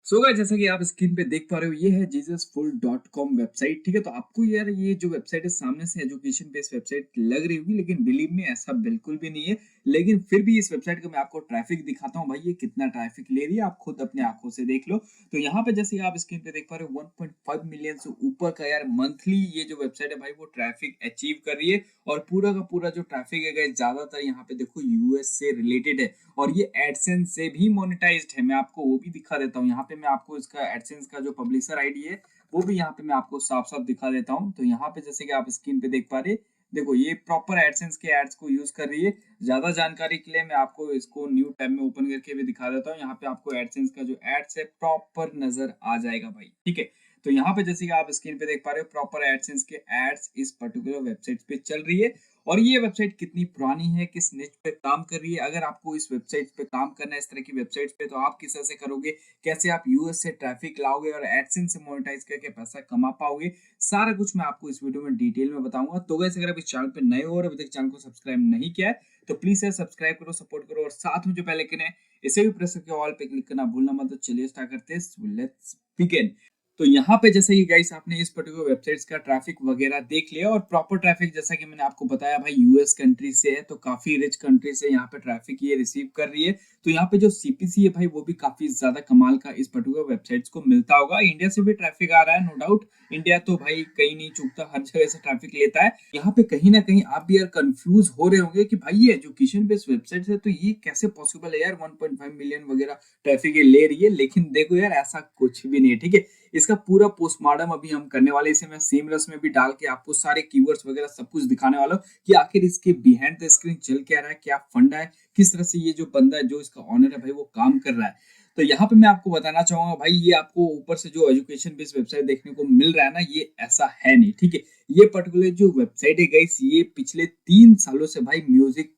So guys जैसा कि आप स्क्रीन पे देख पा रहे हो ये है jesusfull.com वेबसाइट। ठीक है, तो आपको यार ये जो वेबसाइट है सामने से एजुकेशन बेस्ड वेबसाइट लग रही होगी, लेकिन बिलीव में ऐसा बिल्कुल भी नहीं है। लेकिन फिर भी इस वेबसाइट का मैं आपको ट्रैफिक दिखाता हूँ। भाई ये कितना ट्रैफिक ले रही है आप खुद अपने आंखों से देख लो। तो यहाँ पे जैसे कि आप स्क्रीन पे देख पा रहे हो 1.5 मिलियन से ऊपर का यार मंथली ये जो वेबसाइट है भाई वो ट्रैफिक अचीव कर रही है। और पूरा का पूरा जो ट्रैफिक है गाइस ज्यादातर यहाँ पे देखो यूएस से रिलेटेड है। और ये एडसेंस से भी मोनेटाइज्ड है। मैं आपको वो भी दिखा देता हूँ। यहाँ पे मैं आपको इसका एडसेंस का जो पब्लिशर आईडी है वो भी यहाँ पे मैं आपको साफ साफ दिखा देता हूँ। तो यहाँ पे जैसे कि आप स्क्रीन पे देख पा रहे, देखो ये प्रॉपर एडसेंस के एड्स को यूज कर रही है। ज्यादा जानकारी के लिए मैं आपको इसको न्यू टैब में ओपन करके भी दिखा देता हूँ। यहाँ पे आपको एडसेंस का जो एड्स है प्रॉपर नजर आ जाएगा भाई। ठीक है, तो यहाँ पे जैसे कि आप स्क्रीन पे देख पा रहे हो प्रॉपर एडसेंस के एड्स इस पर्टिकुलर वेबसाइट पे चल रही है। और ये वेबसाइट कितनी पुरानी है, किस निच पे काम कर रही है, अगर आपको इस वेबसाइट पे काम करना है इस तरह की वेबसाइट पे, तो आप किस तरह से करोगे, कैसे आप यूएस से ट्रैफिक लाओगे और एडसेंस से मोनेटाइज करके पैसा कमा पाओगे, सारा कुछ मैं आपको इस वीडियो में डिटेल में बताऊंगा। तो गाइस अगर आप इस चैनल पे नए हो और अभी तक चैनल को सब्सक्राइब नहीं किया है तो प्लीज यार सब्सक्राइब करो, सपोर्ट करो और साथ में जो बेल आइकन है इसे भी प्रेस करके ऑल पे क्लिक करना भूलना मत। तो चलिए स्टार्ट करते हैं, लेट्स बिगिन। तो यहाँ पे जैसे कि गाइस आपने इस पर्टिकुलर वेबसाइट्स का ट्रैफिक वगैरह देख लिया। और प्रॉपर ट्रैफिक जैसा कि मैंने आपको बताया भाई यूएस कंट्री से है, तो काफी रिच कंट्री से यहाँ पे ट्रैफिक ये रिसीव कर रही है। तो यहाँ पे जो सीपीसी है भाई वो भी काफी ज्यादा कमाल का इस पर्टिकुलर वेबसाइट्स को मिलता होगा। इंडिया से भी ट्रैफिक आ रहा है नो डाउट। इंडिया तो भाई कहीं नहीं चूकता, हर जगह से ट्रैफिक लेता है। यहाँ पे कहीं ना कहीं आप भी यार कंफ्यूज हो रहे होंगे कि भाई ये एजुकेशन बेस्ड वेबसाइट है तो ये कैसे पॉसिबल है यार 1.5 मिलियन वगैरह ट्रैफिक ये ले रही है। लेकिन देखो यार ऐसा कुछ भी नहीं है। ठीक है, इसका पूरा पोस्टमार्टम अभी हम करने वाले, इसे मैं सेमरस में भी डाल के आपको सारे कीवर्ड्स वगैरह सब कुछ दिखाने वाला हूँ कि आखिर इसके बिहाइंड द स्क्रीन चल क्या रहा है, क्या फंडा है, किस तरह से ये जो बंदा है जो इसका ऑनर है भाई वो काम कर रहा है। तो यहाँ पे मैं आपको बताना चाहूंगा भाई ये आपको ऊपर से जो एजुकेशन बेस्ड वेबसाइट देखने को मिल रहा है ना, ये ऐसा है नहीं। ठीक है, ये पर्टिकुलर जो वेबसाइट है गाइस ये पिछले 3 सालों से भाई म्यूजिक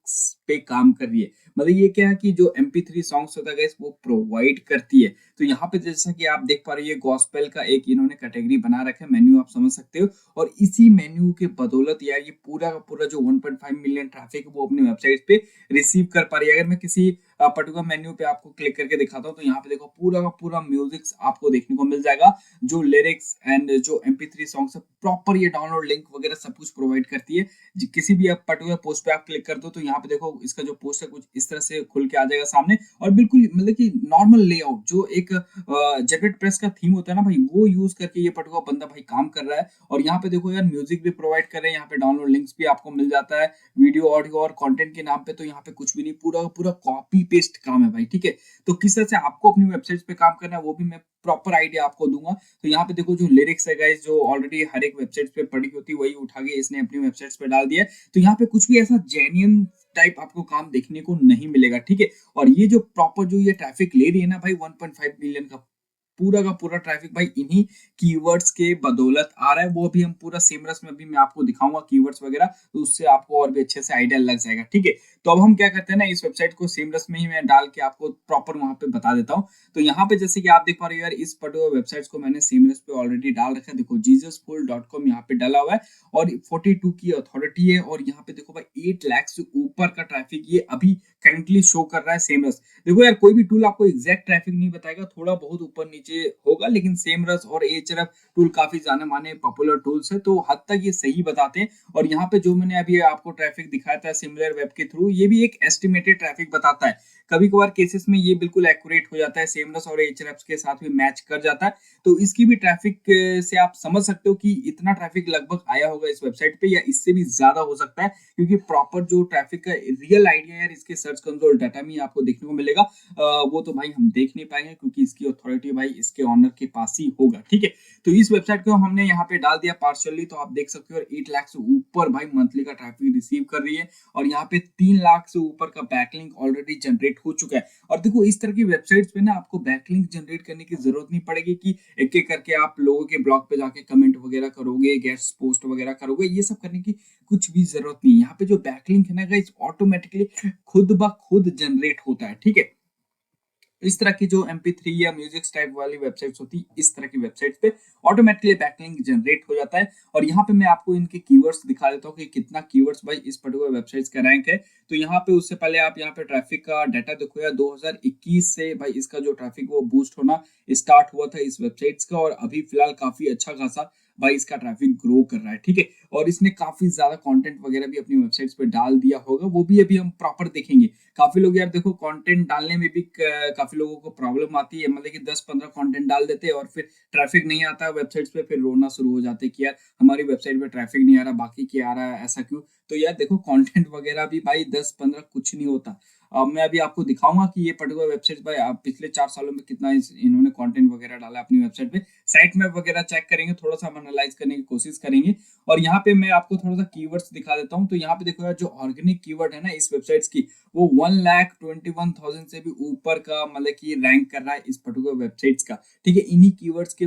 पे काम कर रही है। मतलब ये क्या है कि जो MP3 सॉन्ग्स होता है गाइस वो प्रोवाइड करती है। तो यहाँ पे जैसा कि आप देख पा रहे हो ये गॉस्पेल का एक इन्होंने कैटेगरी बना रखा है, मेन्यू आप समझ सकते हो। और इसी मेन्यू के बदौलत यार ये पूरा का पूरा जो 1.5 मिलियन ट्रैफिक है वो अपनी वेबसाइट पे रिसीव कर पा रही है। अगर मैं किसी पर्टिकुलर मेन्यू पे आपको क्लिक करके दिखाता हूँ तो यहाँ पे देखो पूरा का पूरा म्यूजिक आपको देखने को मिल जाएगा। जो लिरिक्स एंड जो MP3 सॉन्ग्स है प्रॉपर ये डाउनलोड लिंक वगैरह सब कुछ प्रोवाइड करती है। किसी भी आप पर्टिकुलर पोस्ट पे आप क्लिक कर दो तो यहाँ पे देखो इसका जो पोस्ट है कुछ इस तरह से खुल के आ जाएगा सामने। और बिल्कुल मतलब कि नॉर्मल लेआउट जो एक जेट प्रेस का थीम होता है ना भाई वो यूज करके ये पर्टिकुलर बंदा भाई काम कर रहा है। और यहाँ पे देखो यार म्यूजिक भी प्रोवाइड कर रहे हैं, यहाँ पे डाउनलोड लिंक्स भी आपको मिल जाता है वीडियो ऑडियो और कंटेंट के नाम पे। तो यहाँ पे कुछ भी नहीं, पूरा पूरा कॉपी पेस्ट काम है भाई। ठीक है, तो किस तरह से आपको अपनी वेबसाइट पे काम करना है वो भी मैं प्रॉपर आइडिया आपको दूंगा। तो यहाँ पे देखो जो लिरिक्स है गाइस जो ऑलरेडी हर एक वेबसाइट पे पड़ी होती है वही उठा के इसने अपनी वेबसाइट्स पे डाल दिया है। तो यहाँ पे कुछ भी ऐसा जेन्युइन टाइप आपको काम देखने को नहीं मिलेगा। ठीक है, और ये जो प्रॉपर जो ये ट्रैफिक ले रही है ना भाई 1.5 मिलियन का पूरा ट्रैफिक भाई इन्हीं कीवर्ड्स के बदौलत आ रहा है। वो भी हम पूरा सेमरस में भी मैं आपको दिखाऊंगा कीवर्ड्स वगैरह, तो उससे आपको और भी अच्छे से आइडिया लग जाएगा। ठीक है, तो अब हम क्या करते हैं ना इस वेबसाइट को सेमरस में ही मैं डाल के आपको प्रॉपर वहां पे बता देता हूँ। तो यहाँ पे जैसे कि आप देख पा रहे हो यार इस पर्टिकुलर वेबसाइट को मैंने सेमरस पे ऑलरेडी डाल रखा है। देखो jesusfull.com यहाँ पे डाला हुआ है और 42 की अथॉरिटी है। और यहाँ पे देखो भाई 8 लाख से ऊपर का ट्रैफिक ये अभी करंटली शो कर रहा है सेमरस। देखो यार कोई भी टूल आपको एग्जैक्ट ट्रैफिक नहीं बताएगा, थोड़ा बहुत ऊपर नीचे होगा, लेकिन सेमरस और एचआरएफ टूल काफी जाने माने पॉपुलर टूल्स है तो हद तक ये सही बताते हैं। और यहाँ पे जो मैंने अभी आपको ट्रैफिक दिखाया था सिमिलर वेब के थ्रू, ये भी एक एस्टिमेटेड ट्रैफिक बताता है। कभी कभार केसेस में ये बिल्कुल एक्यूरेट हो जाता है, सेमरस और एचआरएफ के साथ भी मैच कर जाता है। तो इसकी भी ट्रैफिक से आप समझ सकते हो कि इतना ट्रैफिक लगभग आया होगा इस वेबसाइट पे या इससे भी ज्यादा हो सकता है। क्योंकि प्रॉपर जो ट्रैफिक का रियल आइडिया यार इसके सर्च कंसोल डाटा में आपको देखने को मिलेगा। वो तो भाई हम देख नहीं पाएंगे क्योंकि इसकी अथॉरिटी भाई इसके ऑनर के पास ही होगा। ठीक है, तो इस वेबसाइट को हमने यहाँ पे डाल दिया पार्शियली, तो आप देख सकते हो 8 लाख से ऊपर भाई मंथली का ट्रैफिक रिसीव कर रही है। और यहाँ पे 3 लाख से ऊपर का बैकलिंक ऑलरेडी जनरेट हो चुका है। और देखो इस तरह की वेबसाइट्स पे ना आपको बैकलिंक जनरेट करने की जरूरत नहीं पड़ेगी कि एक एक करके आप लोगों के ब्लॉग पे जाके कमेंट वगैरह करोगे, गेस्ट पोस्ट वगैरह करोगे, ये सब करने की कुछ भी जरूरत नहीं है। यहाँ पे जो बैकलिंक है ना गाइस ऑटोमेटिकली खुद ब खुद जनरेट होता है। ठीक है, इस तरह की जो MP3 या म्यूजिक टाइप वाली वेबसाइट्स होती है, इस तरह की वेबसाइट्स पे ऑटोमेटिकली बैकलिंक जनरेट हो जाता है। और यहाँ पे मैं आपको इनके कीवर्ड्स दिखा देता हूँ कि कितना कीवर्ड्स भाई इस पर्टिकुलर वेबसाइट्स का रैंक है। तो यहाँ पे उससे पहले आप यहाँ पे ट्रैफिक का डाटा देखो यार, 2021 से भाई इसका जो ट्रैफिक वो बूस्ट होना स्टार्ट हुआ था इस वेबसाइट्स का, और अभी फिलहाल काफी अच्छा खासा भाई इसका ट्रैफिक ग्रो कर रहा है, ठीक है। और इसने काफी ज्यादा कंटेंट वगैरह भी अपनी वेबसाइट्स पे डाल दिया होगा, वो भी अभी हम प्रॉपर देखेंगे। काफी लोग यार देखो कंटेंट डालने में भी काफी लोगों को प्रॉब्लम आती है, मतलब कि 10-15 कंटेंट डाल देते हैं और फिर ट्रैफिक नहीं आता वेबसाइट्स पे, फिर रोना शुरू हो जाते हैं कि यार हमारी वेबसाइट पे ट्रैफिक नहीं आ रहा, बाकी की आ रहा है, ऐसा क्यों। तो यार देखो कंटेंट वगैरह भी भाई 10-15 कुछ नहीं होता। अब मैं अभी आपको दिखाऊंगा कि ये पर्टिकुलर वेबसाइट भाई आप पिछले 4 सालों में कितना इन्होंने कंटेंट वगैरह डाला है अपनी वेबसाइट पे। साइट मैप वगैरह चेक करेंगे, थोड़ा सा हम एनालाइज करने की कोशिश करेंगे। और यहाँ पे मैं आपको थोड़ा सा कीवर्ड्स दिखा देता हूँ। तो यहाँ पे देखो यार, जो ऑर्गेनिक कीवर्ड है ना इस वेबसाइट्स की, वो 1,21,000 से भी ऊपर का मतलब कि रैंक कर रहा है इस पर्टिकुलर वेबसाइट्स का, ठीक है। इन्हीं कीवर्ड्स के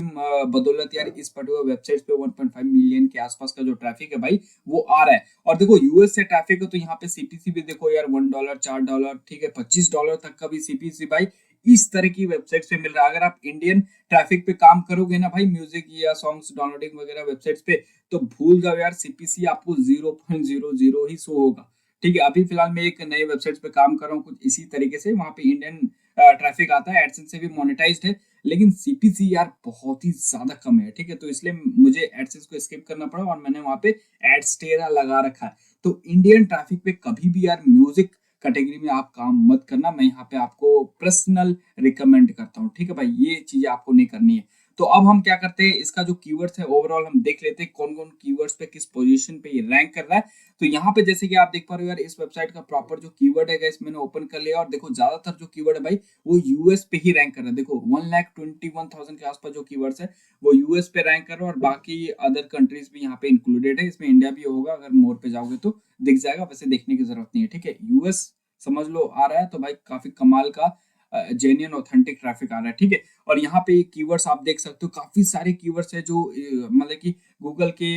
बदौलत यार इस पर्टिकुलर वेबसाइट्स पे 1.5 मिलियन के आसपास का जो ट्रैफिक है भाई वो आ रहा है। और देखो यूएस से ट्रैफिक है, तो यहाँ पे सीपीसी भी देखो यार, $1, $4, ठीक है, $25 तक का भी सीपीसी भाई इस तरह की वेबसाइट पे मिल रहा है। अगर आप इंडियन ट्रैफिक पे काम करोगे ना भाई, म्यूजिक या सॉन्ग्स डाउनलोडिंग वगैरह वेबसाइट्स पे, तो भूल जाओ यार, सीपीसी आपको 0.00 ही शो होगा, ठीक है। अभी फिलहाल मैं एक नई वेबसाइट पे काम कर रहा हूँ कुछ इसी तरीके से, वहां पे इंडियन ट्रैफिक आता है, एडसेंस से भी मोनेटाइज्ड है, लेकिन सीपीसी यार बहुत ही ज्यादा कम है, ठीक है। तो इसलिए मुझे एडसेंस को स्किप करना पड़ा और मैंने वहां पे एडस्टेरा लगा रखा है। तो इंडियन ट्रैफिक पे कभी भी यार म्यूजिक कैटेगरी में आप काम मत करना, मैं यहाँ पे आपको पर्सनल रिकमेंड करता हूँ, ठीक है भाई, ये चीजें आपको नहीं करनी है। तो अब हम क्या करते हैं, इसका जो कीवर्ड्स है ओवरऑल हम देख लेते हैं कौन कौन कीवर्ड्स पे किस पोजीशन पे ये रैंक कर रहा है। तो यहाँ पे जैसे कि आप देख पा रहे हो यार, इस वेबसाइट का प्रॉपर जो कीवर्ड है गाइस मैंने ओपन कर लिया, और देखो ज्यादातर जो कीवर्ड है भाई वो यूएस पे ही रैंक कर रहा है। देखो 1,21,000 के आसपास जो कीवर्ड्स है वो यूएस पे रैंक कर रहा है, और बाकी अदर कंट्रीज भी यहाँ पे इंक्लूडेड है, इसमें इंडिया भी होगा, अगर मोर पे जाओगे तो दिख जाएगा, वैसे देखने की जरूरत नहीं है, ठीक है। यूएस समझ लो आ रहा है, तो भाई काफी कमाल का जेन्युइन ऑथेंटिक ट्रैफिक आ रहा है, ठीक है। और यहाँ पे कीवर्ड्स आप देख सकते हो, काफी सारे कीवर्ड्स है जो मतलब कि गूगल के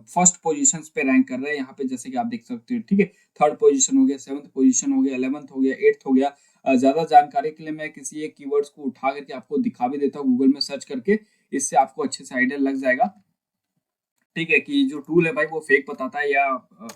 फर्स्ट पोजीशंस पे रैंक कर रहे हैं यहाँ पे, जैसे कि आप देख सकते हो, ठीक है। थर्ड पोजीशन हो गया, सेवंथ पोजीशन हो गया, 11th हो गया, 8th हो गया। ज्यादा जानकारी के लिए मैं किसी एक कीवर्ड्स को उठा करके आपको दिखा भी देता हूँ गूगल में सर्च करके, इससे आपको अच्छे से आइडिया लग जाएगा, ठीक है, कि जो टूल है भाई वो फेक बताता है या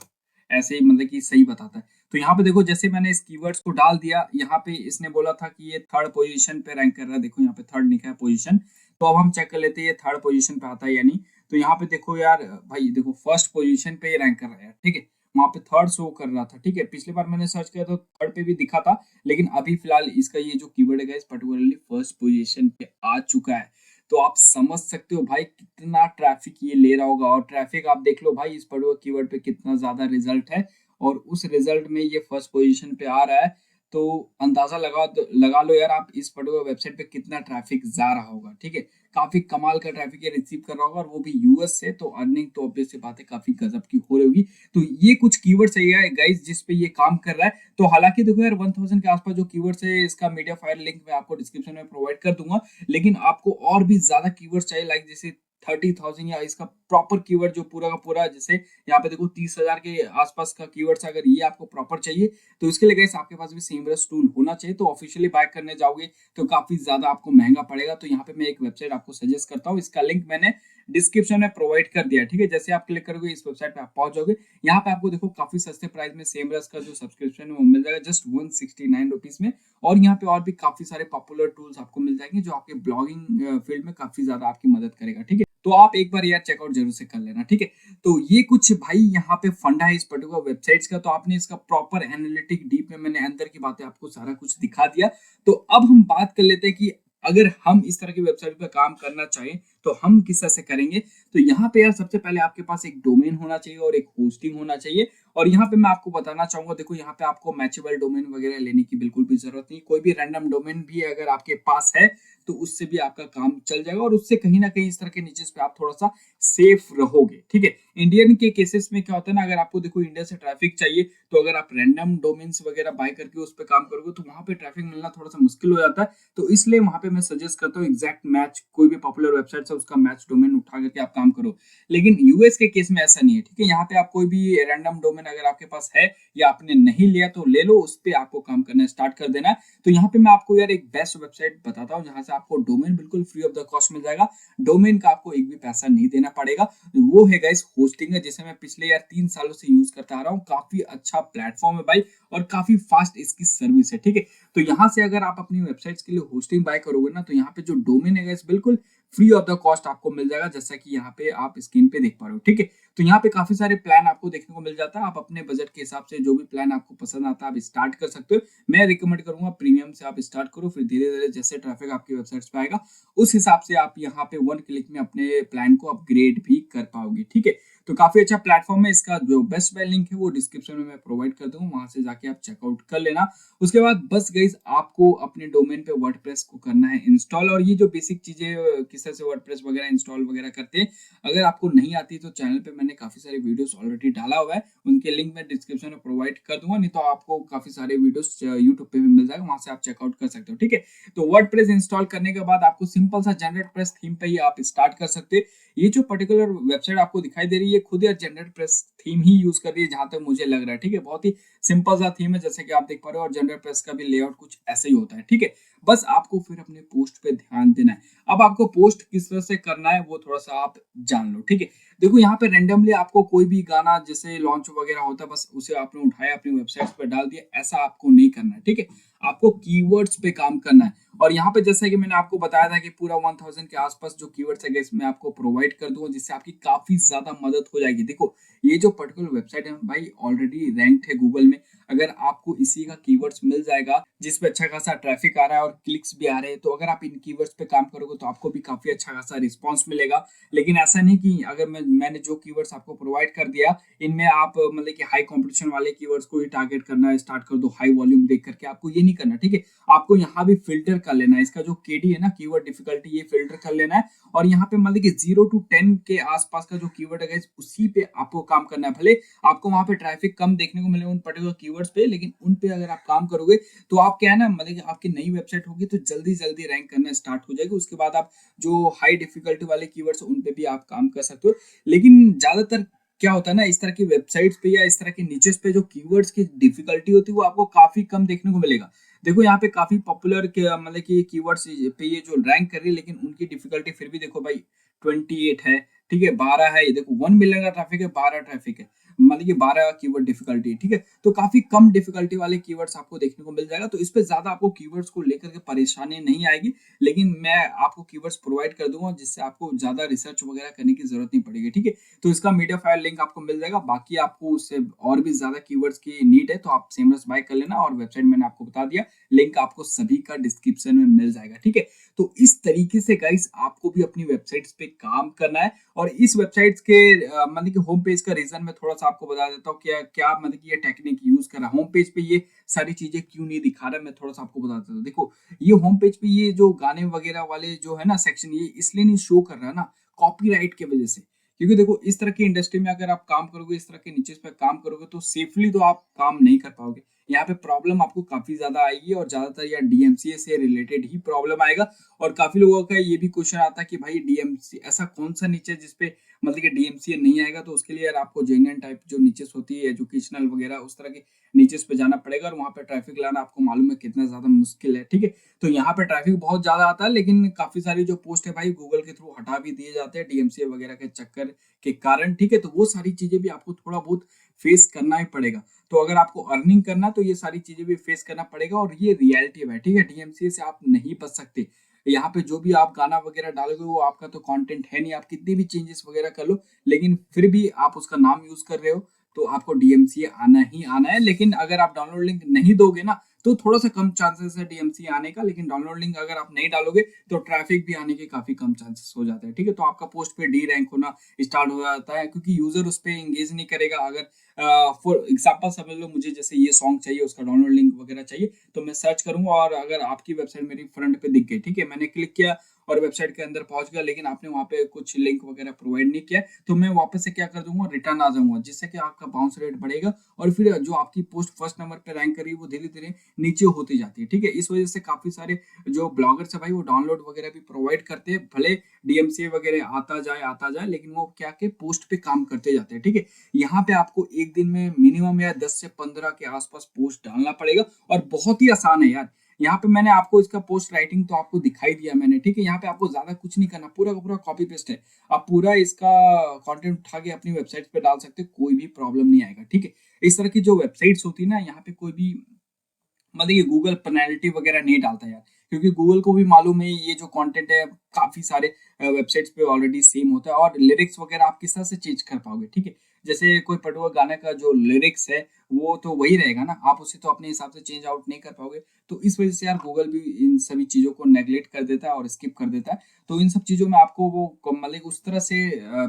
ऐसे ही मतलब कि सही बताता है। तो यहाँ पे देखो, जैसे मैंने इस कीवर्ड्स को डाल दिया, यहाँ पे इसने बोला था कि ये थर्ड पोजीशन पे रैंक कर रहा है, देखो यहाँ पे थर्ड लिखा है पोजीशन। तो अब हम चेक कर लेते हैं ये थर्ड पोजीशन पे आता है या नहीं। तो यहाँ पे देखो यार भाई, देखो फर्स्ट पोजीशन पे ये रैंक कर रहा है, ठीक है। वहां पे थर्ड शो कर रहा था, ठीक है, पिछली बार मैंने सर्च किया तो थर्ड पे भी दिखा था, लेकिन अभी फिलहाल इसका ये जो कीवर्ड है पर्टिकुलरली फर्स्ट पोजीशन पे आ चुका है। तो आप समझ सकते हो भाई कितना ट्रैफिक ये ले रहा होगा, और ट्रैफिक आप देख लो भाई इस पर्टिकुलर कीवर्ड पे कितना ज्यादा रिजल्ट है, और उस रिजल्ट में ये फर्स्ट पोजीशन पे आ रहा है। तो अंदाजा लगा लो यार आप इस पर्टिकुलर वेबसाइट पे कितना ट्रैफिक जा रहा होगा, ठीक है। काफी कमाल का ट्रैफिक ये रिसीव कर रहा होगा, और वो भी यूएस से, तो अर्निंग तो ऑब्वियस सी बात है काफी गजब की हो रही होगी। तो ये कुछ कीवर्ड्स है गाइस जिस पे ये काम कर रहा है। तो हालांकि देखो यार 1000 के आसपास जो कीवर्ड्स है, इसका मीडिया फायर लिंक मैं आपको डिस्क्रिप्शन में प्रोवाइड कर दूंगा, लेकिन आपको और भी ज्यादा कीवर्ड चाहिए, लाइक जैसे 30,000 या इसका प्रॉपर कीवर्ड जो पूरा का पूरा, जैसे यहाँ पे देखो 30,000 के आसपास का कीवर्ड्स, अगर ये आपको प्रॉपर चाहिए तो इसके लिए गाइस आपके पास भी सेमरस टूल होना चाहिए। तो ऑफिशियली बाय करने जाओगे तो काफी ज्यादा आपको महंगा पड़ेगा। तो यहाँ पे मैं एक वेबसाइट आपको सजेस्ट करता हूँ, इसका लिंक मैंने डिस्क्रिप्शन में प्रोवाइड कर दिया, ठीक है। जैसे आप क्लिक करोगे इस वेबसाइट पे आप पहुंच जाओगे, यहाँ पे आपको देखो काफी सस्ते प्राइस में सेमरस का जो सब्सक्रिप्शन है वो मिल जाएगा जस्ट 169 रुपीज में। और यहाँ पे और भी काफी सारे पॉपुलर टूल्स आपको मिल जाएंगे जो आपके ब्लॉगिंग फील्ड में काफी ज्यादा आपकी मदद करेगा, ठीक है। तो आप एक बार यार चेकआउट जरूर से कर लेना, ठीक है। तो ये कुछ भाई यहाँ पे फंडा है इस पर्टिकुलर वेबसाइट्स का। तो आपने इसका प्रॉपर एनालिटिक डीप में मैंने अंदर की बातें आपको सारा कुछ दिखा दिया। तो अब हम बात कर लेते हैं कि अगर हम इस तरह की वेबसाइट पे काम करना चाहें तो हम किस तरह से करेंगे। तो यहाँ पे यार सबसे पहले आपके पास एक डोमेन होना चाहिए और एक होस्टिंग होना चाहिए। और यहाँ पे मैं आपको बताना चाहूंगा, देखो यहाँ पे आपको मैचेबल डोमेन वगैरह लेने की बिल्कुल भी जरूरत नहीं, कोई भी रैंडम डोमेन भी अगर आपके पास है तो उससे भी आपका काम चल जाएगा, और उससे कहीं ना कहीं इस तरह के नीचेस पे आप थोड़ा सा सेफ रहोगे, ठीक है। इंडियन के केसेस में क्या होता है ना, अगर आपको देखो इंडिया से ट्रैफिक चाहिए, तो अगर आप रैंडम डोमेन्स वगैरह बाय करके उस पर काम करोगे तो वहां पे ट्रैफिक मिलना थोड़ा सा मुश्किल हो जाता है। तो इसलिए वहां पे मैं सजेस्ट करता हूँ एग्जैक्ट मैच, कोई भी पॉपुलर वेबसाइट है उसका मैच डोमेन उठा करके आप काम करो। लेकिन यूएस के केस में ऐसा नहीं है, ठीक है? यहाँ पे आप कोई भी रैंडम डोमेन अगर आपके पास है या आपने नहीं लिया तो ले लो, उस पे आपको काम करना स्टार्ट कर देना है। तो यहाँ पे मैं आपको यार एक बेस्ट वेबसाइट बताता हूँ जहाँ से आपको डोमेन बिल्कुल फ्री ऑफ द कॉस्ट मिल जाएगा। डोमेन का आपको एक भी पैसा नहीं देना पड़ेगा। वो है गाइस होस्टिंग, जिसे मैं पिछले यार 3 सालों से यूज करता आ रहा हूँ। काफी अच्छा प्लेटफॉर्म है भाई और काफी फास्ट इसकी सर्विस है, ठीक है? तो यहाँ से अगर आप अपनी वेबसाइट्स के लिए होस्टिंग बाय करोगे ना, तो यहाँ पे जो डोमेन है गाइस बिल्कुल फ्री ऑफ द कॉस्ट आपको मिल जाएगा, जैसा कि यहाँ पे आप स्क्रीन पे देख पा रहे हो, ठीक है? तो यहाँ पे काफी सारे प्लान आपको देखने को मिल जाता है। आप अपने बजट के हिसाब से जो भी प्लान आपको पसंद आता है आप स्टार्ट कर सकते हो। मैं रिकमेंड करूंगा प्रीमियम से आप स्टार्ट करो, फिर धीरे धीरे जैसे ट्रैफिक आपकी वेबसाइट्स पे आएगा उस हिसाब से आप यहाँ पे 1 क्लिक में अपने प्लान को अपग्रेड भी कर पाओगे, ठीक है? तो काफी अच्छा प्लेटफॉर्म है। इसका जो बेस्ट बाय लिंक है वो डिस्क्रिप्शन में मैं प्रोवाइड कर दूंगा, वहां से जाके आप चेकआउट कर लेना। उसके बाद बस गाइस आपको अपने डोमेन पे वर्डप्रेस को करना है इंस्टॉल, और ये जो बेसिक चीजें किस तरह से वर्डप्रेस वगैरह इंस्टॉल वगैरह करते हैं अगर आपको नहीं आती तो चैनल पे मैंने काफी सारे वीडियोस ऑलरेडी डाला हुआ है, उनके लिंक मैं डिस्क्रिप्शन में प्रोवाइड कर दूंगा, नहीं तो आपको काफी सारे वीडियोस यूट्यूब पे भी मिल जाएगा, वहां से आप चेकआउट कर सकते हो, ठीक है? तो वर्डप्रेस इंस्टॉल करने के बाद आपको सिंपल सा जनरेट प्रेस थीम पे ही आप स्टार्ट कर सकते हैं। ये जो पर्टिकुलर वेबसाइट आपको दिखाई दे रही है खुद यार जनरेट प्रेस थीम ही यूज कर रही है जहां तक मुझे लग रहा है, ठीक है? बहुत ही सिंपल सा थीम है जैसे कि आप देख पा रहे हो, और जनरल प्रेस का भी लेआउट कुछ ऐसे ही होता है, ठीक है? बस आपको फिर अपने पोस्ट पे ध्यान देना है। अब आपको पोस्ट किस तरह से करना है वो थोड़ा सा आप जान लो, ठीक है? देखो यहाँ पे रेंडमली आपको कोई भी गाना जैसे लॉन्च वगैरह होता है बस उसे आपने उठाया अपनी वेबसाइट पे डाल दिया, ऐसा आपको नहीं करना है, ठीक है? आपको कीवर्ड्स पे काम करना है। और यहाँ पे जैसा कि मैंने आपको बताया था कि पूरा 1000 के आसपास जो कीवर्ड्स है मैं आपको प्रोवाइड कर दूंगा, जिससे आपकी काफी ज्यादा मदद हो जाएगी। देखो ये जो पर्टिकुलर वेबसाइट है भाई ऑलरेडी रैंक्ड है गूगल में। अगर आपको इसी का कीवर्ड्स मिल जाएगा जिसपे अच्छा खासा ट्रैफिक आ रहा है और क्लिक्स भी आ रहे हैं, तो अगर आप इन कीवर्ड्स पे काम करोगे तो आपको भी काफी अच्छा खासा रिस्पॉन्स मिलेगा। लेकिन ऐसा नहीं कि अगर मैंने जो कीवर्ड्स आपको प्रोवाइड कर दिया इनमें आप मतलब कि हाई कंपटीशन वाले कीवर्ड्स को ही टारगेट करना स्टार्ट कर दो हाई वॉल्यूम देख करके, आपको ये नहीं करना, ठीक है? आपको यहाँ भी फिल्टर कर लेना है, इसका जो केडी है ना कीवर्ड डिफिकल्टी, ये फिल्टर कर लेना है। और यहाँ पे मतलब कि 0 to 10 के आसपास का जो कीवर्ड है उसी पे आपको काम करना है। भले आपको वहां पे ट्रैफिक कम देखने को मिले उन पर्टिकुलर कीवर्ड्स पे, लेकिन उन पे अगर आप काम करोगे तो आप क्या है ना मतलब कि आपकी नई वेबसाइट होगी तो जल्दी जल्दी रैंक करना स्टार्ट हो जाएगी। उसके बाद आप जो हाई डिफिकल्टी वाले कीवर्ड्स उन पे भी आप काम कर सकते हो। लेकिन ज्यादातर क्या होता है ना इस तरह की वेबसाइट्स पे या इस तरह के नीचेस पे जो कीवर्ड्स की डिफिकल्टी होती है वो आपको काफी कम देखने को मिलेगा। देखो यहाँ पे काफी पॉपुलर मतलब कि कीवर्ड्स पे ये जो रैंक कर रही है, लेकिन उनकी डिफिकल्टी फिर भी देखो भाई 28 है, ठीक है? 12 है, ये देखो 1 मिलियन का ट्रैफिक है, 12 ट्रैफिक है, मतलब कि 12 कीवर्ड डिफिकल्टी, ठीक है? तो काफी कम डिफिकल्टी वाले कीवर्ड्स आपको देखने को मिल जाएगा, तो इस पे ज्यादा आपको कीवर्ड्स को लेकर के परेशानी नहीं आएगी। लेकिन मैं आपको कीवर्ड्स प्रोवाइड कर दूंगा जिससे आपको ज्यादा रिसर्च वगैरह करने की जरूरत नहीं पड़ेगी, ठीक है? तो इसका मीडिया फाइल लिंक आपको मिल जाएगा। बाकी आपको उससे और भी ज्यादा कीवर्ड्स की नीड है तो आप सेमरस बाय कर लेना, और वेबसाइट मैंने आपको बता दिया, लिंक आपको सभी का डिस्क्रिप्शन में मिल जाएगा, ठीक है? तो इस तरीके से गाइस आपको भी अपनी वेबसाइट्स पे काम करना है। और इस वेबसाइट्स के मतलब कि होम पेज का रीजन मैं थोड़ा सा आपको बता देता हूँ, क्या क्या मतलब कि ये टेक्निक यूज कर रहा है होम पेज पे, ये सारी चीजें क्यों नहीं दिखा रहा, मैं थोड़ा सा आपको बता देता हूँ। देखो ये होम पेज पे ये जो गाने वगैरह वाले जो है ना सेक्शन, ये इसलिए नहीं शो कर रहा है ना कॉपीराइट की वजह से। क्योंकि देखो इस तरह की इंडस्ट्री में अगर आप काम करोगे, इस तरह के नीचे पे काम करोगे तो सेफली तो आप काम नहीं कर पाओगे। यहाँ पे प्रॉब्लम आपको काफी ज्यादा आएगी और ज्यादातर यार डीएमसीए से रिलेटेड ही प्रॉब्लम आएगा। और काफी लोगों का ये भी क्वेश्चन आता है कि भाई डीएमसी ऐसा कौन सा नीचे जिसपे मतलब कि डीएमसीए नहीं आएगा, तो उसके लिए यार आपको जेन्युइन टाइप जो नीचेस होती है एजुकेशनल वगैरह उस तरह के नीचेस पे जाना पड़ेगा, और वहां पे ट्रैफिक लाना आपको मालूम है कितना ज्यादा मुश्किल है, ठीक है? तो यहाँ पे ट्रैफिक बहुत ज्यादा आता है, लेकिन काफी सारी जो पोस्ट है भाई गूगल के थ्रू हटा भी दिए जाते हैं डीएमसीए वगैरह के चक्कर के कारण, ठीक है? तो वो सारी चीजें भी आपको थोड़ा बहुत फेस करना ही पड़ेगा। तो अगर आपको अर्निंग करना तो ये सारी चीजें भी फेस करना पड़ेगा, और ये रियलिटी है, ठीक है? डीएमसीए से आप नहीं बच सकते। यहाँ पे जो भी आप गाना वगैरह डालोगे वो आपका तो कंटेंट है नहीं, आप कितनी भी चेंजेस वगैरह कर लो लेकिन फिर भी आप उसका नाम यूज कर रहे हो तो आपको डीएमसीए आना ही आना है। लेकिन अगर आप डाउनलोड लिंक नहीं दोगे ना तो थोड़ा सा कम चांसेस है डीएमसीए आने का, लेकिन डाउनलोड लिंक अगर आप नहीं डालोगे तो ट्रैफिक भी आने के काफी कम चांसेस हो जाते हैं, ठीक है? तो आपका पोस्ट पे डी रैंक होना स्टार्ट हो जाता है क्योंकि यूजर उस पर एंगेज नहीं करेगा। अगर फॉर एग्जाम्पल समझ लो मुझे जैसे ये सॉन्ग चाहिए, उसका डाउनलोड लिंक वगैरह चाहिए, तो मैं सर्च करूंगा और अगर आपकी वेबसाइट मेरी फ्रंट पे दिख गई, ठीक है, मैंने क्लिक किया और वेबसाइट के अंदर पहुंच गया, लेकिन आपने वहां पे कुछ लिंक वगैरह प्रोवाइड नहीं किया, तो मैं वापस से क्या कर दूंगा, रिटर्न आ जाऊंगा, जिससे कि आपका बाउंस रेट बढ़ेगा और फिर जो आपकी पोस्ट फर्स्ट नंबर पे रैंक करी वो धीरे धीरे नीचे होती जाती है। ठीक है, इस वजह से काफी सारे जो ब्लॉगर्स है भाई वो डाउनलोड वगैरह भी प्रोवाइड करते हैं, भले डीएमसीए वगैरह आता जाए, लेकिन वो क्या के पोस्ट पे काम करते जाते हैं। ठीक है, यहाँ पे आपको एक दिन में मिनिमम या 10 से 15 के आसपास पोस्ट डालना पड़ेगा और बहुत ही आसान है यार। यहाँ पे मैंने आपको इसका पोस्ट राइटिंग तो आपको दिखाई दिया मैंने, ठीक है, यहाँ पे आपको ज्यादा कुछ नहीं करना, पूरा का पूरा कॉपी पेस्ट है। आप पूरा इसका कंटेंट उठा के अपनी वेबसाइट पे डाल सकते हो, कोई भी प्रॉब्लम नहीं आएगा। ठीक है, इस तरह की जो वेबसाइट्स होती है ना, यहाँ पे कोई भी मतलब ये गूगल पेनल्टी वगैरह नहीं डालता यार, क्योंकि गूगल को भी मालूम है ये जो कंटेंट है काफी सारे वेबसाइट्स पे ऑलरेडी सेम होता है, और लिरिक्स वगैरह आप किस तरह से चेंज कर पाओगे। ठीक है, जैसे कोई पटुआ गाने का जो लिरिक्स है वो तो वही रहेगा ना, आप उसे तो अपने हिसाब से चेंज आउट नहीं कर पाओगे। तो इस वजह से यार गूगल भी इन सभी चीजों को नेग्लेक्ट कर देता है और स्किप कर देता है। तो इन सब चीजों में आपको वो मतलब उस तरह से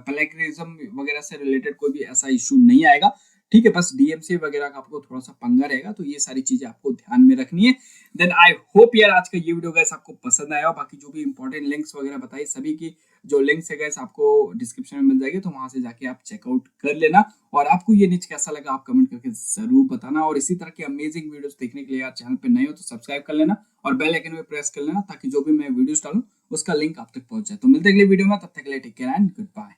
प्लेगरिज्म वगैरह से रिलेटेड कोई भी ऐसा इशू नहीं आएगा। ठीक है, बस डीएमसी वगैरह का आपको थोड़ा सा पंगा रहेगा, तो ये सारी चीजें आपको ध्यान में रखनी है। देन आई होप यार आज का ये वीडियो गाइस आपको पसंद आया, और बाकी जो भी इंपॉर्टेंट लिंक्स वगैरह बताई सभी की जो लिंक्स है गाइस आपको डिस्क्रिप्शन में मिल जाएगी, तो वहां से जाके आप चेकआउट कर लेना। और आपको ये निच कैसा लगा आप कमेंट करके जरूर बताना, और इसी तरह की अमेजिंग वीडियोस देखने के लिए यार चैनल पे नए हो तो सब्सक्राइब कर लेना और बेल आइकन पे प्रेस कर लेना, ताकि जो भी मैं वीडियोस डालूं उसका लिंक आप तक पहुंच जाए। तो मिलते हैं अगले वीडियो में, तब तक के लिए take care and good bye.